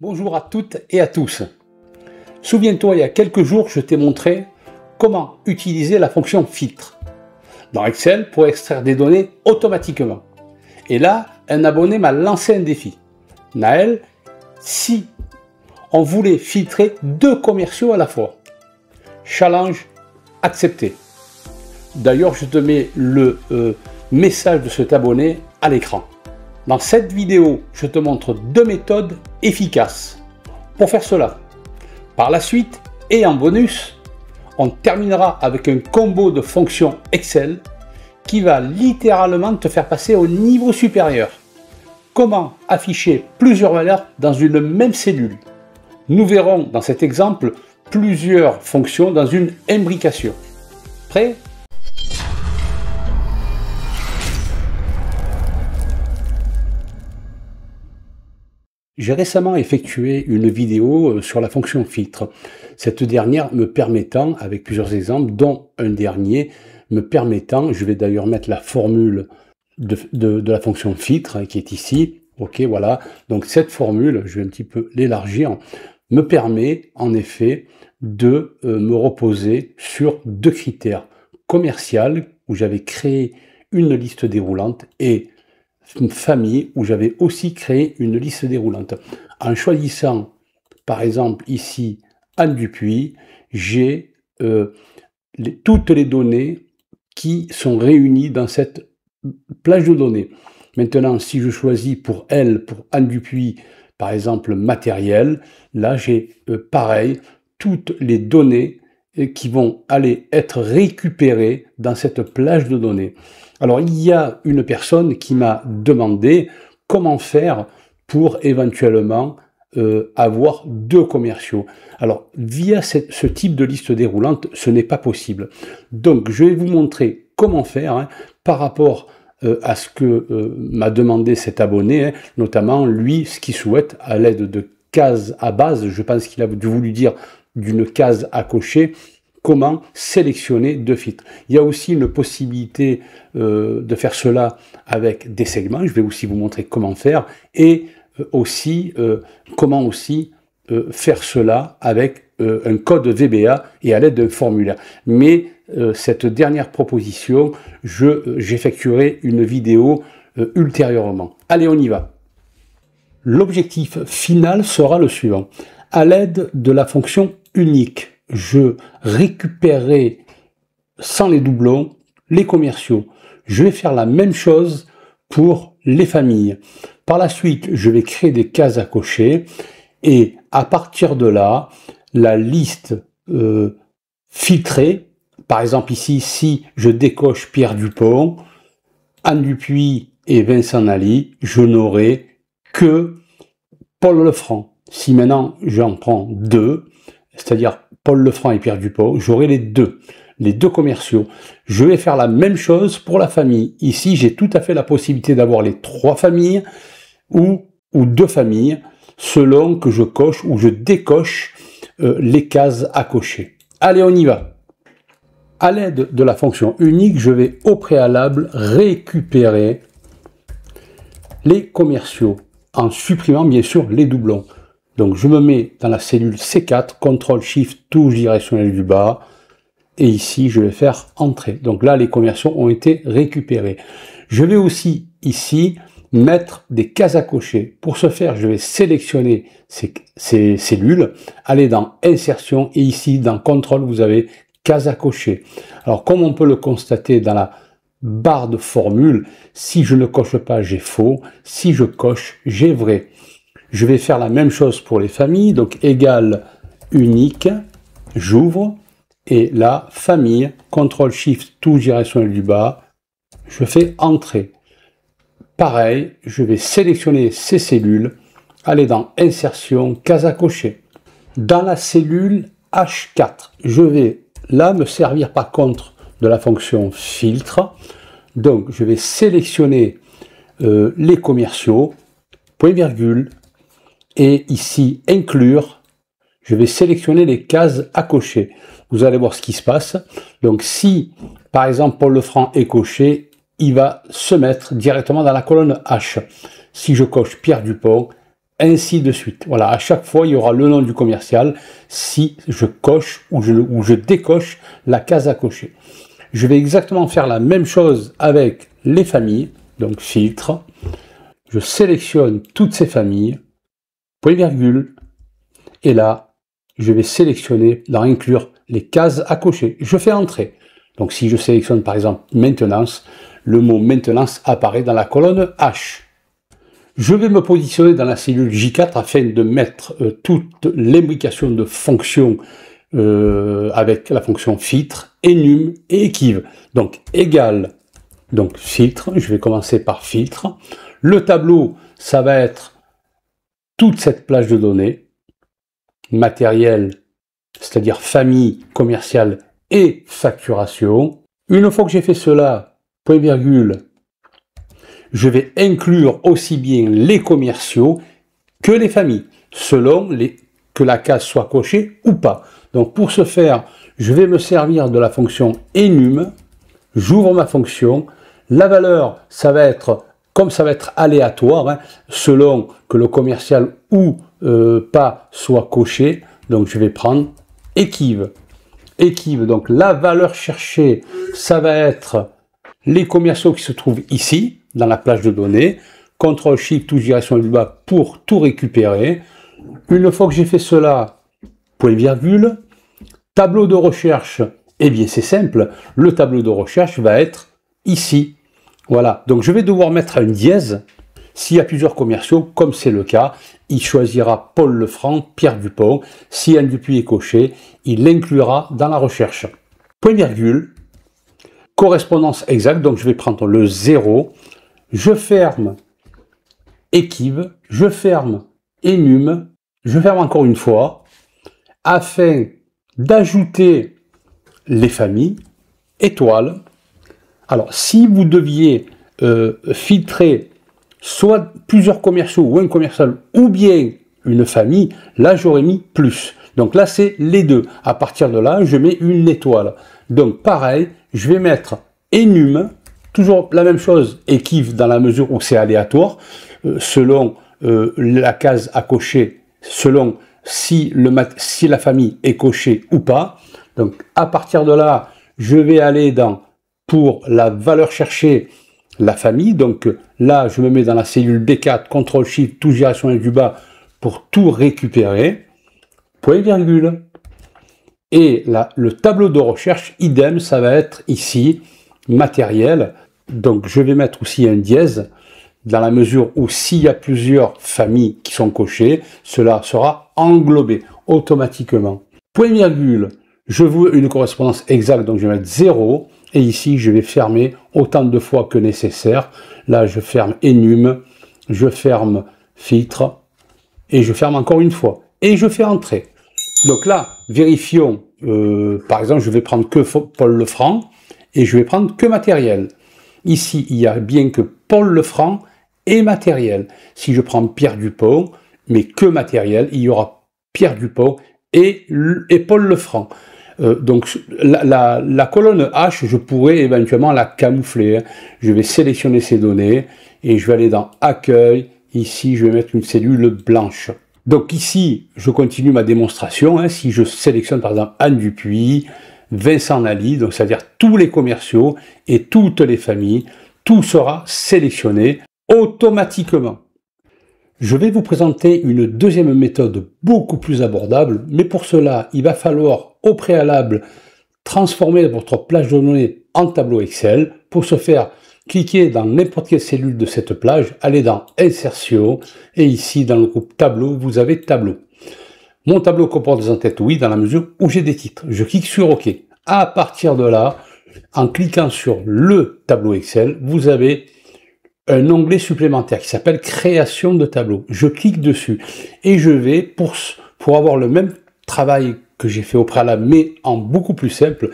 Bonjour à toutes et à tous. Souviens-toi, il y a quelques jours, je t'ai montré comment utiliser la fonction filtre dans Excel pour extraire des données automatiquement. Et là, un abonné m'a lancé un défi. Naël, si on voulait filtrer 2 commerciaux à la fois? Challenge accepté. D'ailleurs, je te mets le message de cet abonné à l'écran. Dans cette vidéo, je te montre 2 méthodes efficaces pour faire cela. Par la suite, et en bonus, on terminera avec un combo de fonctions Excel qui va littéralement te faire passer au niveau supérieur. Comment afficher plusieurs valeurs dans une même cellule? Nous verrons dans cet exemple plusieurs fonctions dans une imbrication. Prêt? J'ai récemment effectué une vidéo sur la fonction filtre, cette dernière me permettant, avec plusieurs exemples, dont un dernier me permettant, je vais d'ailleurs mettre la formule de la fonction filtre qui est ici, ok, voilà, donc cette formule, je vais un petit peu l'élargir, me permet en effet de me reposer sur 2 critères, commercial, où j'avais créé une liste déroulante, et une famille où j'avais aussi créé une liste déroulante. En choisissant par exemple ici Anne Dupuis, j'ai toutes les données qui sont réunies dans cette plage de données. Maintenant, si je choisis pour elle, pour Anne Dupuis, par exemple matériel, là j'ai pareil, toutes les données qui vont aller être récupérées dans cette plage de données. Alors, il y a une personne qui m'a demandé comment faire pour éventuellement avoir 2 commerciaux. Alors, via ce type de liste déroulante, ce n'est pas possible. Donc, je vais vous montrer comment faire par rapport à ce que m'a demandé cet abonné, notamment lui, ce qu'il souhaite à l'aide de cases à base. Je pense qu'il a voulu dire d'une case à cocher. Comment sélectionner 2 filtres. Il y a aussi une possibilité de faire cela avec des segments. Je vais aussi vous montrer comment faire et aussi comment aussi faire cela avec un code VBA et à l'aide d'un formulaire. Mais cette dernière proposition, j'effectuerai une vidéo ultérieurement. Allez, on y va. L'objectif final sera le suivant. À l'aide de la fonction unique, je récupérerai sans les doublons les commerciaux. Je vais faire la même chose pour les familles. Par la suite, je vais créer des cases à cocher et à partir de là, la liste filtrée, par exemple ici, si je décoche Pierre Dupont, Anne Dupuis et Vincent Nally, je n'aurai que Paul Lefranc. Si maintenant j'en prends 2, c'est-à-dire Paul Lefranc et Pierre Dupont, j'aurai les deux commerciaux. Je vais faire la même chose pour la famille. Ici, j'ai tout à fait la possibilité d'avoir les 3 familles ou 2 familles, selon que je coche ou je décoche les cases à cocher. Allez, on y va. À l'aide de la fonction unique, je vais au préalable récupérer les commerciaux en supprimant bien sûr les doublons. Donc je me mets dans la cellule C4, CTRL SHIFT touche directionnelle du bas, et ici je vais faire Entrée. Donc là les commerciaux ont été récupérés. Je vais aussi ici mettre des cases à cocher. Pour ce faire, je vais sélectionner ces cellules, aller dans Insertion, et ici dans Contrôle, vous avez cases à cocher. Alors comme on peut le constater dans la barre de formule, si je ne coche pas, j'ai faux, si je coche, j'ai vrai. Je vais faire la même chose pour les familles, donc égal unique, j'ouvre, et là, famille, CTRL SHIFT touche directionnelle du bas, je fais Entrée. Pareil, je vais sélectionner ces cellules, aller dans Insertion, case à cocher. Dans la cellule H4, je vais là me servir par contre de la fonction filtre, donc je vais sélectionner les commerciaux, point virgule, et ici, inclure, je vais sélectionner les cases à cocher. Vous allez voir ce qui se passe. Donc si, par exemple, Paul Lefranc est coché, il va se mettre directement dans la colonne H. Si je coche Pierre Dupont, ainsi de suite. Voilà, à chaque fois, il y aura le nom du commercial si je coche ou je décoche la case à cocher. Je vais exactement faire la même chose avec les familles, donc filtre. Je sélectionne toutes ces familles, point virgule, et là, je vais sélectionner, dans inclure les cases à cocher. Je fais entrer. Donc si je sélectionne par exemple maintenance, le mot maintenance apparaît dans la colonne H. Je vais me positionner dans la cellule J4 afin de mettre toute l'imbrication de fonctions avec la fonction filtre, enum et équive. Donc égal, donc filtre, je vais commencer par filtre. Le tableau, ça va être toute cette plage de données, matériel, c'est-à-dire famille, commerciale et facturation. Une fois que j'ai fait cela, point virgule, je vais inclure aussi bien les commerciaux que les familles, selon que la case soit cochée ou pas. Donc pour ce faire, je vais me servir de la fonction enum, j'ouvre ma fonction, la valeur, ça va être, comme ça va être aléatoire, hein, selon que le commercial ou pas soit coché, donc je vais prendre équive. Équive, donc la valeur cherchée, ça va être les commerciaux qui se trouvent ici, dans la plage de données, CTRL SHIFT touche direction du bas pour tout récupérer. Une fois que j'ai fait cela, point virgule, tableau de recherche, eh bien c'est simple, le tableau de recherche va être ici. Voilà, donc je vais devoir mettre un dièse. S'il y a plusieurs commerciaux, comme c'est le cas, il choisira Paul Lefranc, Pierre Dupont. Si un Dupuis est coché, il l'inclura dans la recherche. Point virgule, correspondance exacte, donc je vais prendre le 0, je ferme équive, je ferme enum, je ferme encore une fois, afin d'ajouter les familles, étoiles. Alors, si vous deviez filtrer soit plusieurs commerciaux ou un commercial, ou bien une famille, là j'aurais mis plus. Donc là c'est les deux. À partir de là, je mets une étoile. Donc pareil, je vais mettre enum, toujours la même chose, équive dans la mesure où c'est aléatoire, selon la case à cocher, selon si la famille est cochée ou pas. Donc à partir de là, je vais aller dans, pour la valeur cherchée, la famille. Donc là, je me mets dans la cellule B4, CTRL SHIFT, touche direction du bas pour tout récupérer. Point virgule. Et là, le tableau de recherche, idem, ça va être ici, matériel. Donc je vais mettre aussi un dièse, dans la mesure où s'il y a plusieurs familles qui sont cochées, cela sera englobé automatiquement. Point virgule, je veux une correspondance exacte, donc je vais mettre 0. Et ici, je vais fermer autant de fois que nécessaire. Là, je ferme enum, je ferme filtre, et je ferme encore une fois. Et je fais entrer. Donc là, vérifions, par exemple, je vais prendre que Paul Lefranc, et je vais prendre que matériel. Ici, il y a bien que Paul Lefranc et matériel. Si je prends Pierre Dupont, mais que matériel, il y aura Pierre Dupont et Paul Lefranc. Donc la colonne H, je pourrais éventuellement la camoufler. Hein. Je vais sélectionner ces données et je vais aller dans Accueil. Ici, je vais mettre une cellule blanche. Donc ici, je continue ma démonstration. Hein. Si je sélectionne par exemple Anne Dupuis, Vincent Nally, donc c'est-à-dire tous les commerciaux et toutes les familles, tout sera sélectionné automatiquement. Je vais vous présenter une deuxième méthode beaucoup plus abordable, mais pour cela, il va falloir au préalable transformer votre plage de données en tableau Excel. Pour ce faire, cliquez dans n'importe quelle cellule de cette plage, allez dans Insertion, et ici dans le groupe Tableau, vous avez Tableau. Mon tableau comporte des en-têtes, oui, dans la mesure où j'ai des titres. Je clique sur OK. À partir de là, en cliquant sur le tableau Excel, vous avez un onglet supplémentaire qui s'appelle Création de tableau. Je clique dessus et je vais, pour avoir le même travail que j'ai fait au préalable, mais en beaucoup plus simple,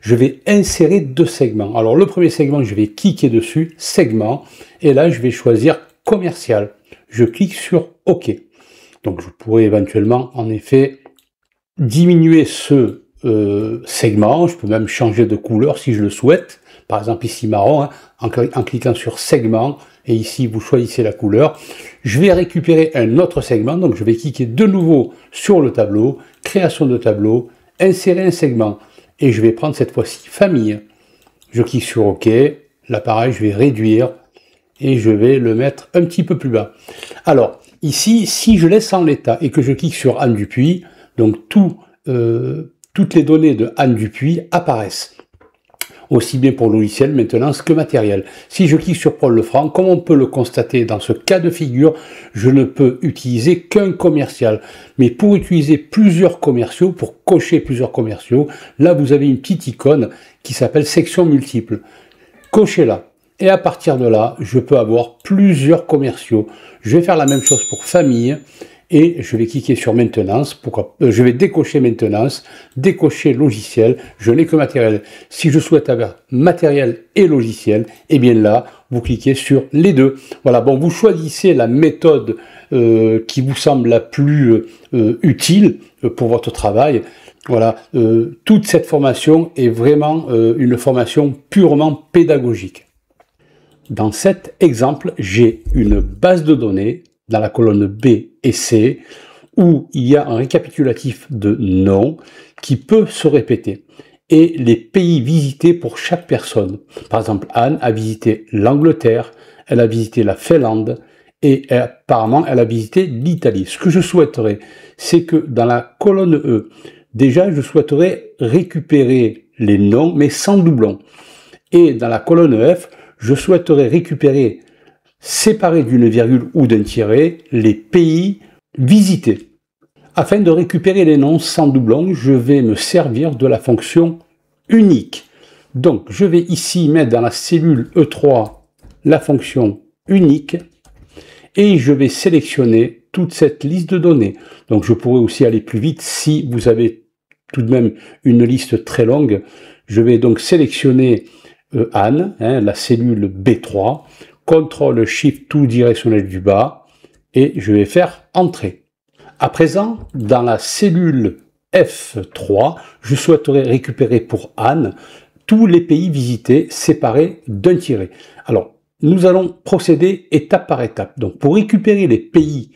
je vais insérer deux segments. Alors le premier segment, je vais cliquer dessus, segment, et là je vais choisir commercial. Je clique sur OK. Donc je pourrais éventuellement, en effet, diminuer ce segment. Je peux même changer de couleur si je le souhaite, par exemple ici marron, hein, en cliquant sur segment, et ici vous choisissez la couleur. Je vais récupérer un autre segment, donc je vais cliquer de nouveau sur le tableau, création de tableau, insérer un segment, et je vais prendre cette fois-ci famille. Je clique sur OK, l'appareil je vais réduire, et je vais le mettre un petit peu plus bas. Alors, ici, si je laisse en l'état et que je clique sur Anne Dupuis, donc toutes les données de Anne Dupuis apparaissent. Aussi bien pour logiciel, maintenance que matériel. Si je clique sur Paul Lefranc, comme on peut le constater dans ce cas de figure, je ne peux utiliser qu'un commercial. Mais pour utiliser plusieurs commerciaux, pour cocher plusieurs commerciaux, là vous avez une petite icône qui s'appelle section multiple. Cochez-la. Et à partir de là, je peux avoir plusieurs commerciaux. Je vais faire la même chose pour famille. Et je vais cliquer sur maintenance, je vais décocher maintenance, décocher logiciel, je n'ai que matériel. Si je souhaite avoir matériel et logiciel, et bien là, vous cliquez sur les deux. Voilà, bon, vous choisissez la méthode qui vous semble la plus utile pour votre travail. Voilà, toute cette formation est vraiment une formation purement pédagogique. Dans cet exemple, j'ai une base de données dans la colonne B et C, où il y a un récapitulatif de noms qui peut se répéter, et les pays visités pour chaque personne. Par exemple, Anne a visité l'Angleterre, elle a visité la Finlande, et apparemment elle a visité l'Italie. Ce que je souhaiterais, c'est que dans la colonne E, déjà je souhaiterais récupérer les noms, mais sans doublon. Et dans la colonne F, je souhaiterais récupérer, séparés d'une virgule ou d'un tiret, les pays visités. Afin de récupérer les noms sans doublon, je vais me servir de la fonction unique. Donc, je vais ici mettre dans la cellule E3 la fonction unique et je vais sélectionner toute cette liste de données. Donc, je pourrais aussi aller plus vite si vous avez tout de même une liste très longue. Je vais donc sélectionner Anne, la cellule B3, CTRL SHIFT tout directionnel du bas, et je vais faire Entrée. À présent, dans la cellule F3, je souhaiterais récupérer pour Anne tous les pays visités séparés d'un tiret. Alors, nous allons procéder étape par étape. Donc, pour récupérer les pays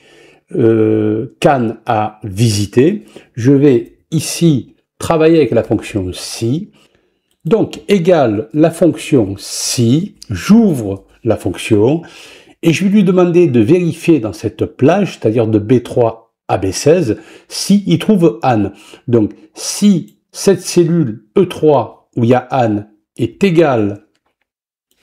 qu'Anne a visités, je vais ici travailler avec la fonction si. Donc, égale la fonction si, j'ouvre la fonction, et je vais lui demander de vérifier dans cette plage, c'est-à-dire de B3 à B16, s'il trouve Anne. Donc, si cette cellule E3 où il y a Anne est égale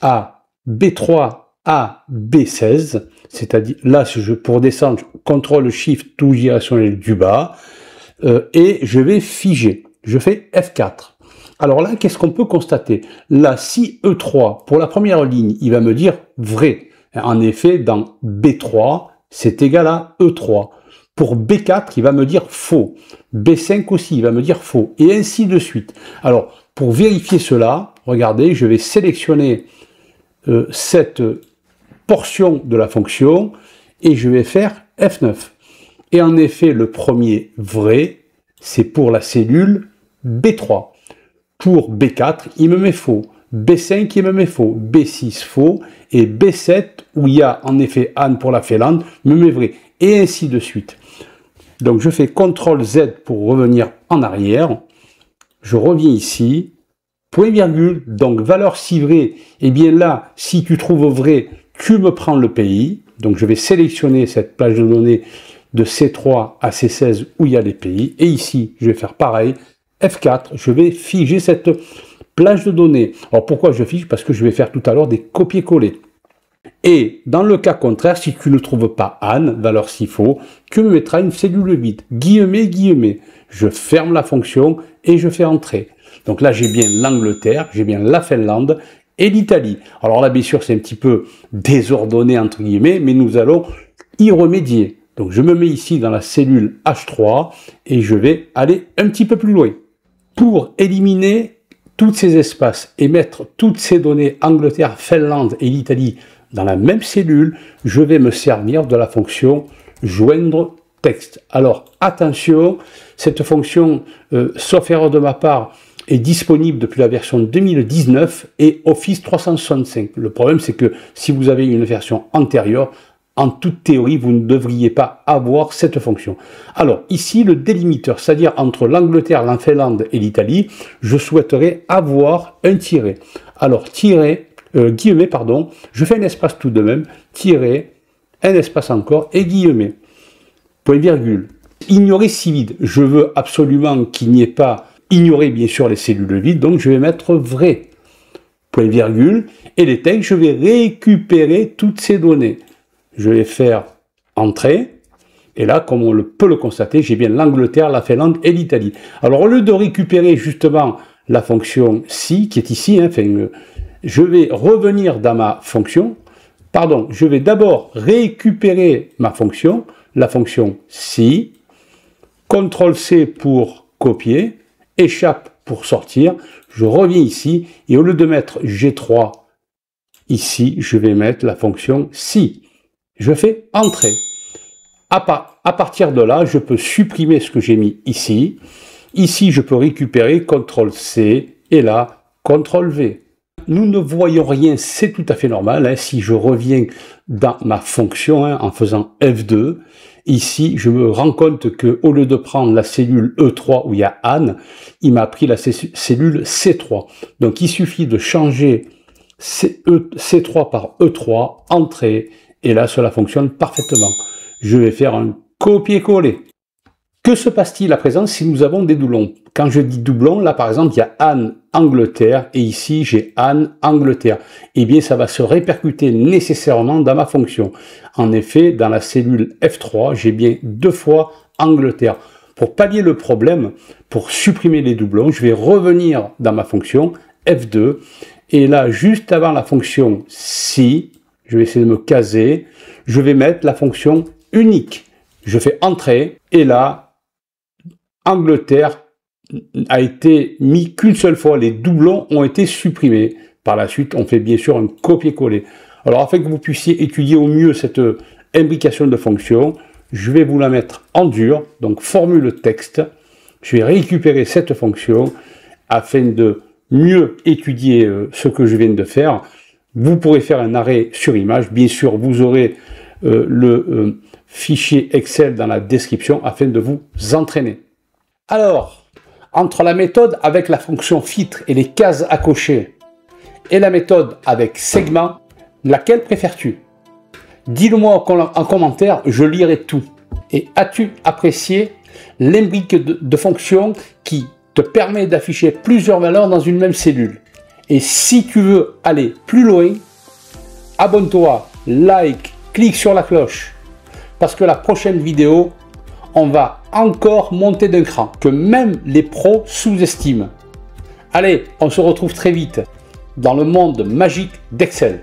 à B3 à B16, c'est-à-dire là, pour descendre, CTRL SHIFT tout directionnel du bas, et je vais figer. Je fais F4. Alors là, qu'est-ce qu'on peut constater? Là, si E3, pour la première ligne, il va me dire vrai. En effet, dans B3, c'est égal à E3. Pour B4, il va me dire faux. B5 aussi, il va me dire faux. Et ainsi de suite. Alors, pour vérifier cela, regardez, je vais sélectionner cette portion de la fonction et je vais faire F9. Et en effet, le premier vrai, c'est pour la cellule B3. Pour B4, il me met faux. B5, il me met faux. B6, faux. Et B7, où il y a en effet Anne pour la Finlande, me met vrai. Et ainsi de suite. Donc je fais CTRL Z pour revenir en arrière. Je reviens ici. Point virgule. Donc valeur si vrai. Et bien là, si tu trouves vrai, tu me prends le pays. Donc je vais sélectionner cette plage de données de C3 à C16 où il y a les pays. Et ici, je vais faire pareil. F4, je vais figer cette plage de données. Alors pourquoi je fige? Parce que je vais faire tout à l'heure des copier-coller. Et dans le cas contraire, si tu ne trouves pas Anne, valeur s'il faut, tu me mettras une cellule vide. Guillemets, guillemets. Je ferme la fonction et je fais entrer. Donc là, j'ai bien l'Angleterre, j'ai bien la Finlande et l'Italie. Alors là, bien sûr, c'est un petit peu désordonné, entre guillemets, mais nous allons y remédier. Donc je me mets ici dans la cellule H3 et je vais aller un petit peu plus loin. Pour éliminer tous ces espaces et mettre toutes ces données Angleterre, Finlande et l'Italie dans la même cellule, je vais me servir de la fonction joindre texte. Alors attention, cette fonction, sauf erreur de ma part, est disponible depuis la version 2019 et Office 365. Le problème, c'est que si vous avez une version antérieure, en toute théorie, vous ne devriez pas avoir cette fonction. Alors, ici, le délimiteur, c'est-à-dire entre l'Angleterre, la Finlande et l'Italie, je souhaiterais avoir un tiret. Alors, guillemets, pardon, je fais un espace tout de même, tiret, un espace encore, et guillemets. Point virgule. Ignorer si vide. Je veux absolument qu'il n'y ait pas, ignorer bien sûr les cellules vides, donc je vais mettre vrai. Point virgule. Et les textes, je vais récupérer toutes ces données. Je vais faire entrée. Et là, comme on peut le constater, j'ai bien l'Angleterre, la Finlande et l'Italie. Alors, au lieu de récupérer justement la fonction si, qui est ici, hein, je vais revenir dans ma fonction. Pardon, je vais d'abord récupérer ma fonction, la fonction si, CTRL-C pour copier, échappe pour sortir, je reviens ici, et au lieu de mettre G3 ici, je vais mettre la fonction si. Je fais entrer. À partir de là, je peux supprimer ce que j'ai mis ici. Ici, je peux récupérer CTRL-C, et là, CTRL-V. Nous ne voyons rien, c'est tout à fait normal. Hein. Si je reviens dans ma fonction, hein, en faisant F2, ici, je me rends compte que au lieu de prendre la cellule E3 où il y a Anne, il m'a pris la cellule C3. Donc, il suffit de changer C3 par E3, entrer, et là, cela fonctionne parfaitement. Je vais faire un copier-coller. Que se passe-t-il à présent si nous avons des doublons? Quand je dis doublon, là par exemple, il y a Anne Angleterre et ici j'ai Anne Angleterre. Eh bien, ça va se répercuter nécessairement dans ma fonction. En effet, dans la cellule F3, j'ai bien 2 fois Angleterre. Pour pallier le problème, pour supprimer les doublons, je vais revenir dans ma fonction F2 et là, juste avant la fonction si, je vais essayer de me caser, je vais mettre la fonction unique. Je fais entrer et là, Angleterre a été mis qu'une seule fois, les doublons ont été supprimés. Par la suite, on fait bien sûr un copier-coller. Alors, afin que vous puissiez étudier au mieux cette imbrication de fonctions, je vais vous la mettre en dur, donc formule texte. Je vais récupérer cette fonction afin de mieux étudier ce que je viens de faire. Vous pourrez faire un arrêt sur image. Bien sûr, vous aurez le fichier Excel dans la description afin de vous entraîner. Alors, entre la méthode avec la fonction filtre et les cases à cocher et la méthode avec segment, laquelle préfères-tu? Dis-le-moi en commentaire, je lirai tout. Et as-tu apprécié l'imbrique de fonctions qui te permet d'afficher plusieurs valeurs dans une même cellule? Et si tu veux aller plus loin, abonne-toi, like, clique sur la cloche, parce que la prochaine vidéo, on va encore monter d'un cran, que même les pros sous-estiment. Allez, on se retrouve très vite dans le monde magique d'Excel.